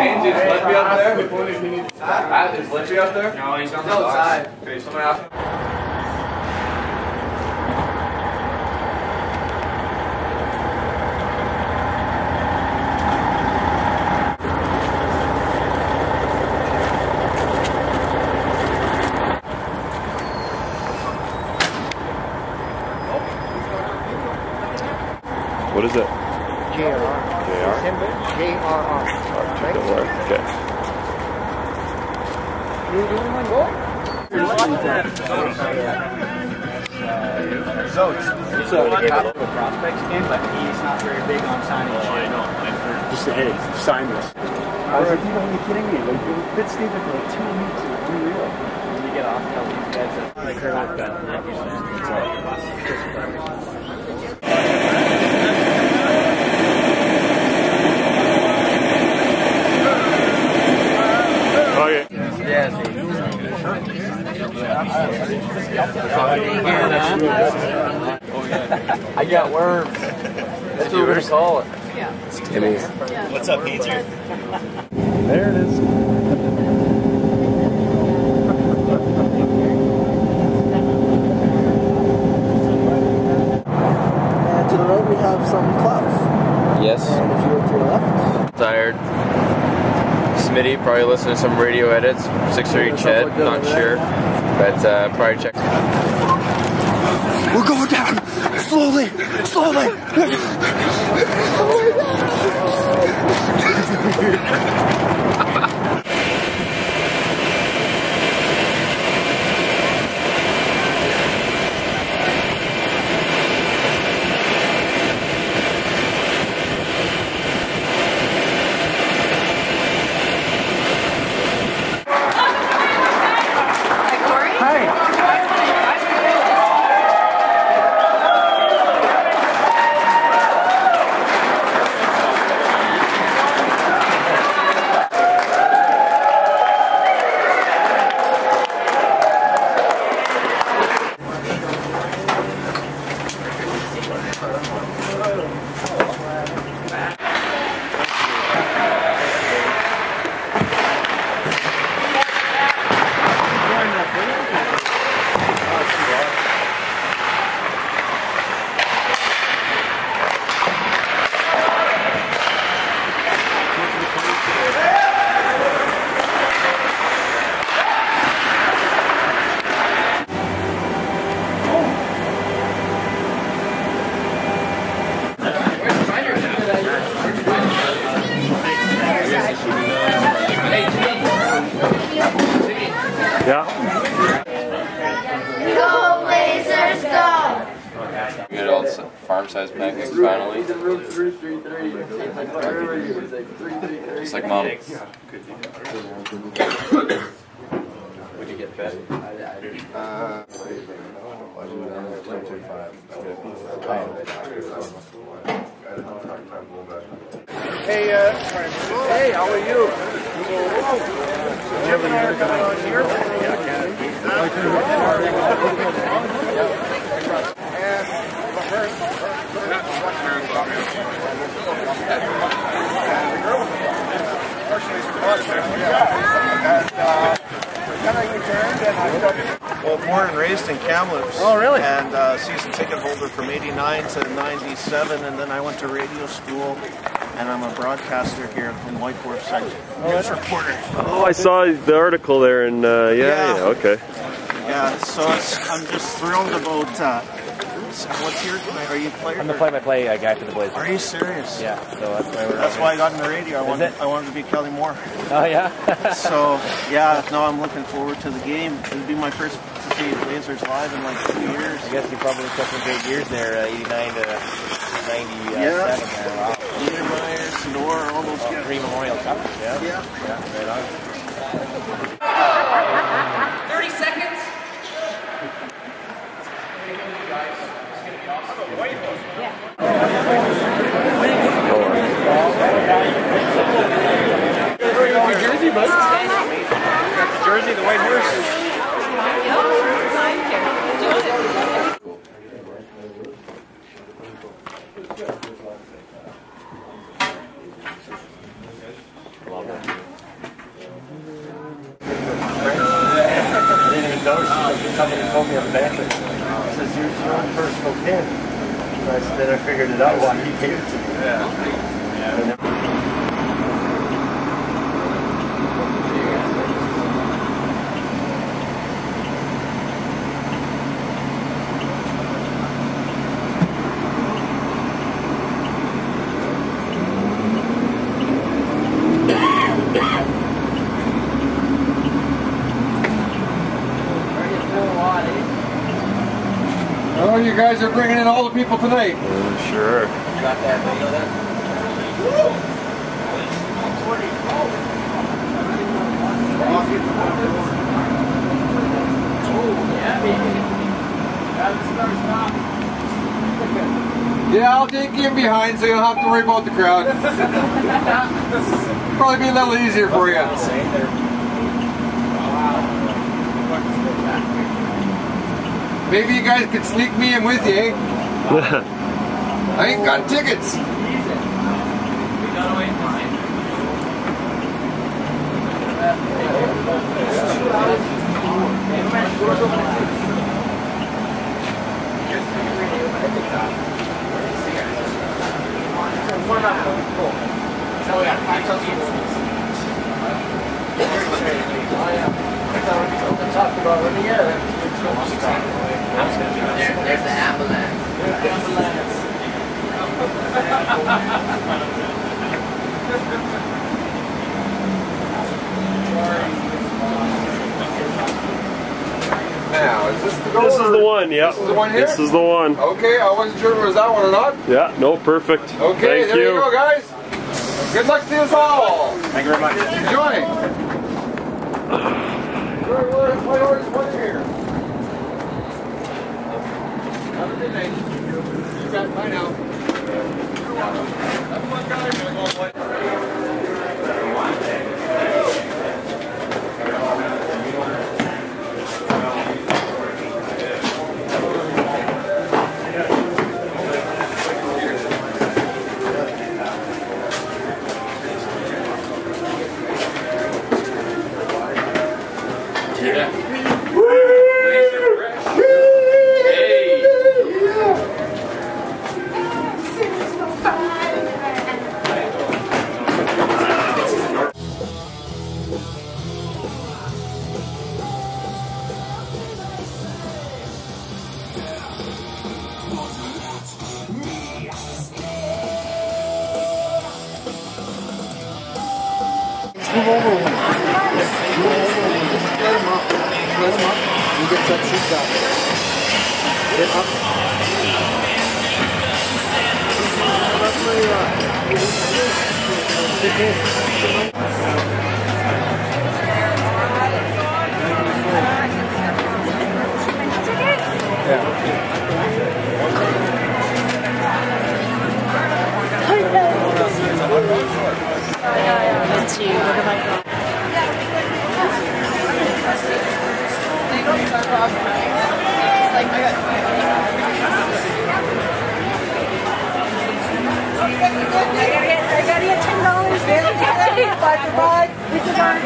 Angie, is Lippy up there? Is Lippy up there? No, he's on the outside. Okay, someone ask him. What is it? JR. JR? JRR. Okay. You doing one goal? So it's a prospects game, but he's not very big on signing shit. I know. Just say, hey, sign this. I was like, are you kidding me? Like, you've been Stephen for like 2 weeks. It's unreal. When you get off, tell these guys that like they're not done. I got worms. That's what we're gonna call it. Yeah. Timmy. What's up, Peter? There it is. And to the right we have some clouds. Yes. And if you look to the left. Tired. Smitty, probably listening to some radio edits. 6:30 Chet, not sure. But probably check. We're going down! Slowly! Slowly! Yeah. Go Blazers, go! Good old farm-sized pancakes finally. Just like mom. Would you get fed? Hey, hey, how are you? Well, born and raised in Kamloops. Oh, really? And season ticket holder from '89 to '97, and then I went to radio school, and I'm a broadcaster here in Whitehorse. News reporter. Oh, I saw the article there, and yeah, okay. Yeah, so I'm just thrilled about. What's your? Are you a player? I'm the play-by-play guy for the Blazers. Are you serious? Yeah, so that's why I got in the radio. I wanted to be Kelly Moore. Oh yeah. So yeah, no, I'm looking forward to the game. It'll be my first to see Blazers live in like 2 years. I guess you probably took some great years there, 89 to 97. Yeah. Wow. Niedermeyer, Sandor, all those guys. 3 Memorial Cups. Yeah. Right on. 30 seconds. Jersey, bud. Jersey, the Whitehorse. Love it. somebody told me I'm Bentley. He says, you're on personal pin. So then I figured it out why he gave it to me. Yeah. Oh, you guys are bringing in all the people tonight. Sure. Got that video there? Yeah, I'll take you in behind so you don't have to worry about the crowd. Probably be a little easier for you. Maybe you guys could sneak me in with you, eh? I ain't got tickets. There's the ambulance. Now, is this the door? This is the one, yeah. This is the one here? This is the one. Okay, I wasn't sure if it was that one or not. Yeah, no, perfect. Okay, Thank there you go, guys. Good luck to us all. Thank you very much. Enjoy. Enjoy Whitehorse weather here. Have a good night. You got bye now. Have fun, guys. Move over one. Move over one. Just let him up. Let him up. You get that seat down. Get up. Let's see, what have I got? I got you $10. Bye. This is on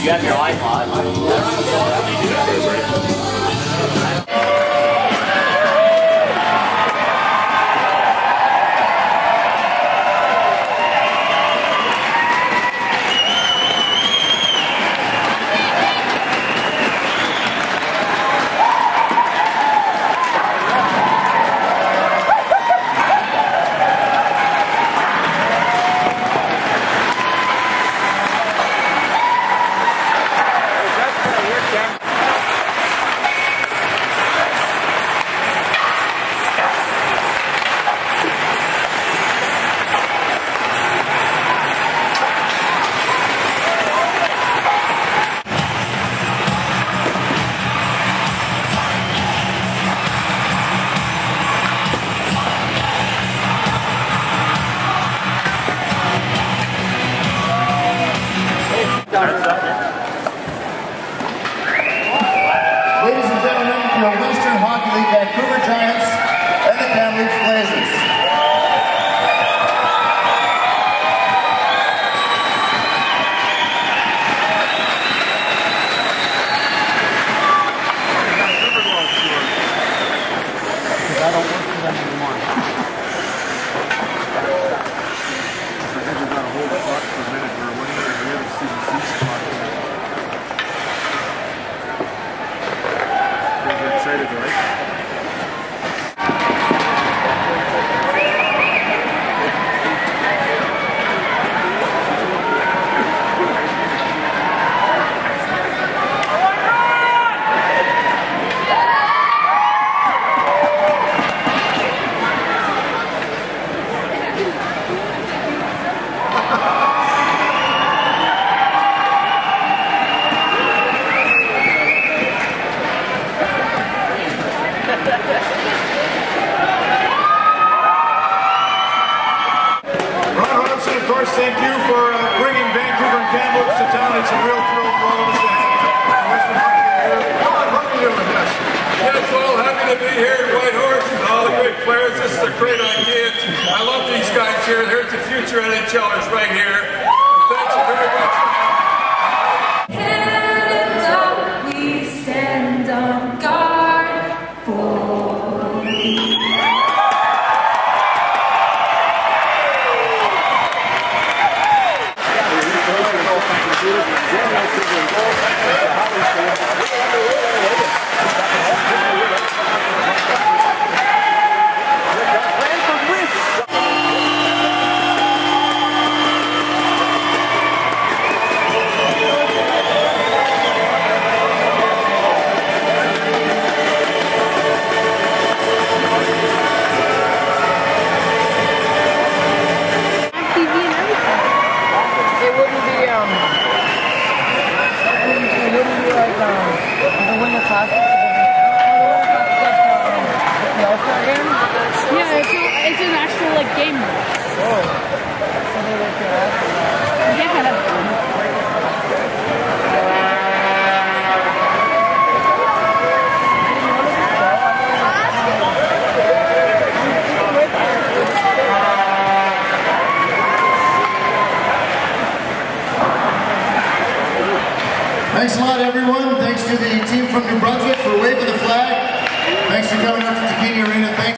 You have your iPod. thank you for bringing Vancouver and Kamloops to town. It's a real thrill for all of us to have you in Western Hockey here. How are you doing, yes? Yes, well, happy to be here at Whitehorse and all the great players. This is a great idea. I love these guys here. They're the future NHLers right here. Thanks very much. Canada, we stand on guard for thee. Yeah, it's an actual like game. Thanks a lot, everyone. Thanks to the team from New Brunswick for waving the flag. Thanks for coming out to Zucchini Arena. Thanks